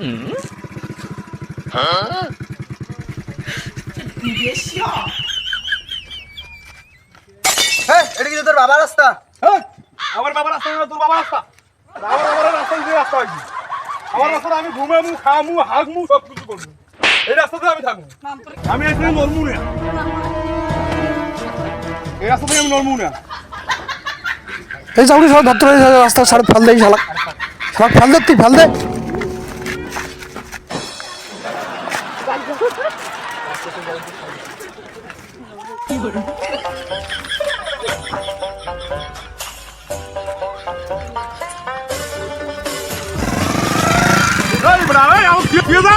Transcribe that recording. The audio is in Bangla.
你别笑。 এটা কি তোর বাবার রাস্তা? আমার বাবার রাস্তা না, তোর বাবার রাস্তা। আমার রাস্তা দিয়ে রাস্তা হয়েছে। আমার রাস্তাতে আমি ঘুমামু, খামু, হাগমু, সব কিছু করবো। এই রাস্তাতে আমি থাকবো। আমি এখানে নড়মু না। এই রাস্তাতে আমি নড়মু না। এই চাউরি সব ধরতে রাস্তা সাড়ে ফেল দেয় শালাক ফেল দে তুই ফেল দে এই বড়া, এই আমার কি যা?